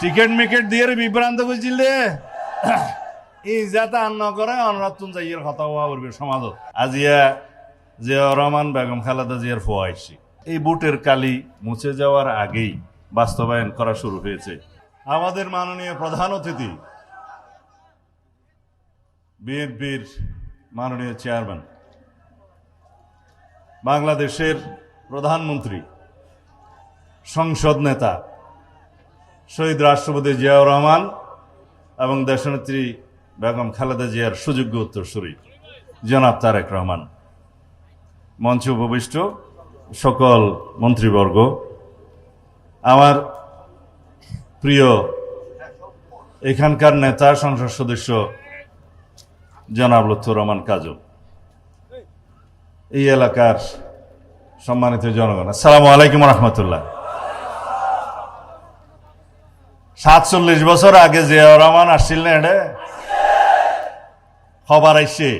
Ticket মিকেট দিয়ে বিভ্রান্ত করছিল ই যাতে আন্ন করে অনরাতুন যাইয়ের কথা হওয়া করবে সমাজত আজিয়া জিয়া রহমান বেগম খালেদা জিয়ার ফোয়া আইসি এই বুটের কালি মুছে যাওয়ার আগেই বাস্তবায়ন করা শুরু হয়েছে। আমাদের মাননীয় প্রধান অতিথি বিএনপির মাননীয় চেয়ারম্যান, বাংলাদেশের প্রধানমন্ত্রী, সংসদ নেতা শহীদ রাষ্ট্রপতি জিয়াউর রহমান এবং দেশনেত্রী বেগম খালেদা জিয়ার সুযোগ্য উত্তরসূরি জনাব তারেক রহমান, মঞ্চে উপবিষ্ট সকল মন্ত্রীবর্গ, আমার প্রিয় এখানকার নেতা সংসদ সদস্য জনাব লুৎফর রহমান কাজল, এই এলাকার সম্মানিত জনগণ, আসসালামু আলাইকুম রহমতুল্লাহ। 47 বছর আগে জিয়াউর রহমান আসছিল না এটা খবর আইসে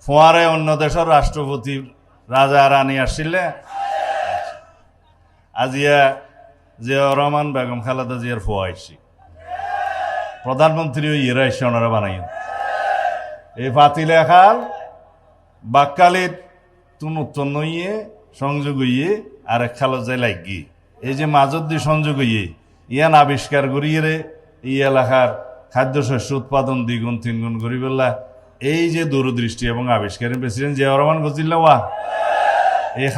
ফোয়ারে অন্য দেশের রাষ্ট্রপতি রাজা রানী আসছিল। আজিয়া জিয়াউর রহমান বেগম খালেদা জিয়ার ফোয়া আইসি প্রধানমন্ত্রী ইয়েরা এসে ওনারা বানাই এই পাতিলে খাল বাক্কালির তুন উত্তন্ন ইয়ে সংযোগ ইয়ে আর এক খালো যাই লাগি এই যে মাজত দিয়ে সংযোগ ইয়ে ইয়ান আবিষ্কার করিয়ে রে এই এলাকার খাদ্যশস্য উৎপাদন দ্বিগুণ তিনগুণ করি বললা এই যে দূরদৃষ্টি এবং আবিষ্কারের প্রেসিডেন্ট জিয়াউর রহমান গজিল্লা ওয়া এই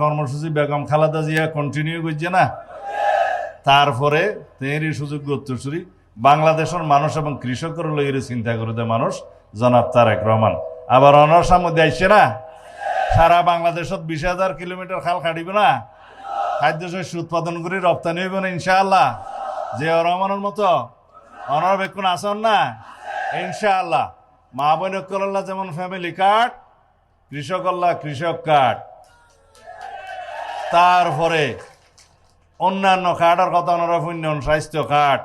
কর্মসূচি বেগম খালেদা জিয়া কন্টিনিউ করছে না। তারপরে তেরই সুযোগ্য উত্তরসূরি বাংলাদেশের মানুষ এবং কৃষকের লইরে চিন্তা করে দেয় মানুষ জনাব তারেক রহমান আবার অনার্সার মধ্যে আসছে না। সারা বাংলাদেশত 20,000 কিলোমিটার খাল কাটিবে না, খাদ্যশস্য উৎপাদন করে রপ্তানি হইব না ইনশাআল্লাহ। জিয়াউর রহমানের মতো অনার বেক্ষণ আসন না ইনশাআল্লাহ। মা বোন কল্লা যেমন ফ্যামিলি কার্ড, কৃষকল্লা কৃষক কার্ড, তারপরে অন্যান্য কার্ডের কথা ওনারা শুনলেন, স্বাস্থ্য কার্ড,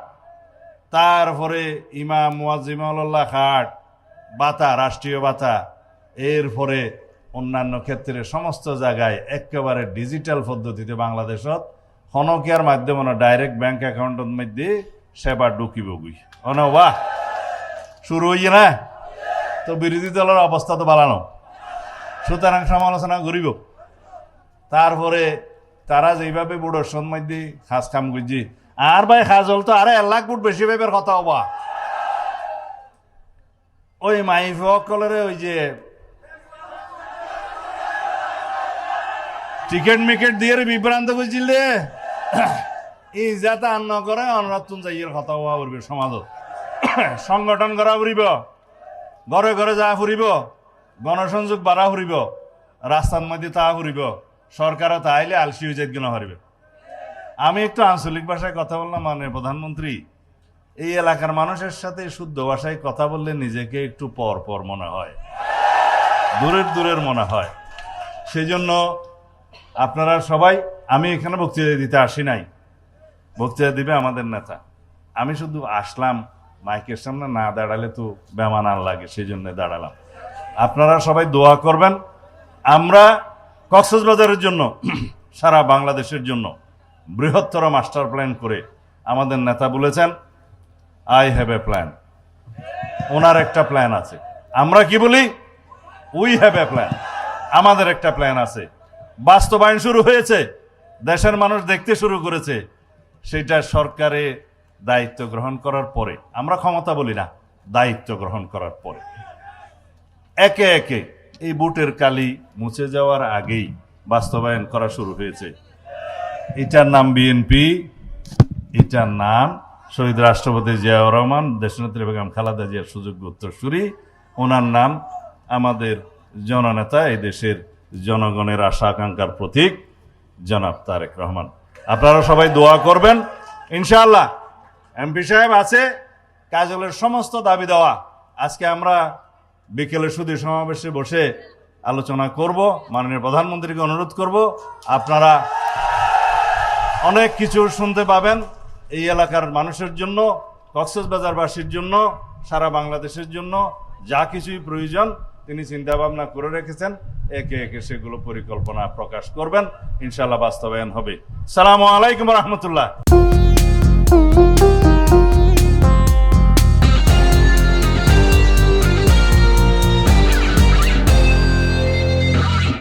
তারপরে ইমাম মুয়াজ্জিমুল্লাহ কার্ড, ভাতা, রাষ্ট্রীয় ভাতা, এরপরে অন্যান্য ক্ষেত্রে সমস্ত জায়গায় একেবারে ডিজিটাল পদ্ধতিতে বাংলাদেশত হনকিয়ার মাধ্যমে ডাইরেক্ট ব্যাংক অ্যাকাউন্টের মধ্যে সেবা ঢুকিব গুই বাহ শুরু হইয়ে না। তো বিরোধী দলের অবস্থা তো বাড়ানো, সুতরাং সমালোচনা করিব। তারপরে তারা যেভাবে বুড়োর মধ্যে খাস কাম করছি আর ভাই খাজল তো আরে 1 লাখ ফুট বেশি ভাবের কথা হবা ওই মাইফকলের ওই যে টিকেট মিকেট দিয়ে বিভ্রান্ত করছিল ই যাতে আন্ন করে অনরাতুন যাইয়ের কথা হওয়া করবে সমাজত সংগঠন করা ফুরিব, ঘরে ঘরে যা ফুরিব, গণসংযোগ বাড়া ফুরিব, রাস্তার মধ্যে তা ফুরিব, সরকারও তাইলে আলসি হয়ে যাইতে না পারবে। আমি একটু আঞ্চলিক ভাষায় কথা বললাম, মানে প্রধানমন্ত্রী এই এলাকার মানুষের সাথে শুদ্ধ ভাষায় কথা বললে নিজেকে একটু পর পর মনে হয়, দূরের দূরের মনে হয়। সেই জন্য আপনারা সবাই, আমি এখানে বক্তৃতা দিতে আসি নাই, বক্তৃতা দিবে আমাদের নেতা। আমি শুধু আসলাম, মাইকের সামনে না দাঁড়ালে তো বেমানান লাগে, সেই জন্য দাঁড়ালাম। আপনারা সবাই দোয়া করবেন। আমরা কক্সবাজারের জন্য, সারা বাংলাদেশের জন্য বৃহত্তর মাস্টার প্ল্যান করে আমাদের নেতা বলেছেন আই হ্যাভ এ প্ল্যান। ওনার একটা প্ল্যান আছে, আমরা কি বলি উই হ্যাভ এ প্ল্যান। আমাদের একটা প্ল্যান আছে, বাস্তবায়ন শুরু হয়েছে, দেশের মানুষ দেখতে শুরু করেছে। সেটা সরকারে দায়িত্ব গ্রহণ করার পরে, আমরা ক্ষমতা বলি না, দায়িত্ব গ্রহণ করার পরে একে একে এই বুটের কালি মুছে যাওয়ার আগেই বাস্তবায়ন করা শুরু হয়েছে। এটার নাম বিএনপি, এটার নাম শহীদ রাষ্ট্রপতি জিয়াউর রহমান, দেশনেত্রী বেগম খালেদা জিয়ার সুযোগ্য উত্তরসূরি, ওনার নাম আমাদের জননেতা, এই দেশের জনগণের আশা আকাঙ্ক্ষার প্রতীক জনাব তারেক রহমান। আপনারা সবাই দোয়া করবেন ইনশাআল্লাহ। এমপি সাহেব আছে, কাজলের সমস্ত দাবি দেওয়া আজকে আমরা বিকেলে সুধী সমাবেশে বসে আলোচনা করব। মাননীয় প্রধানমন্ত্রীকে অনুরোধ করব, আপনারা অনেক কিছু শুনতে পাবেন এই এলাকার মানুষের জন্য, কক্সবাজারবাসীর জন্য, সারা বাংলাদেশের জন্য যা কিছুই প্রয়োজন তিনি চিন্তা ভাবনা করে রেখেছেন। একে একে সেগুলো পরিকল্পনা প্রকাশ করবেন, ইনশাআল্লাহ বাস্তবায়ন হবে। আসসালামু আলাইকুম রহমতুল্লাহ।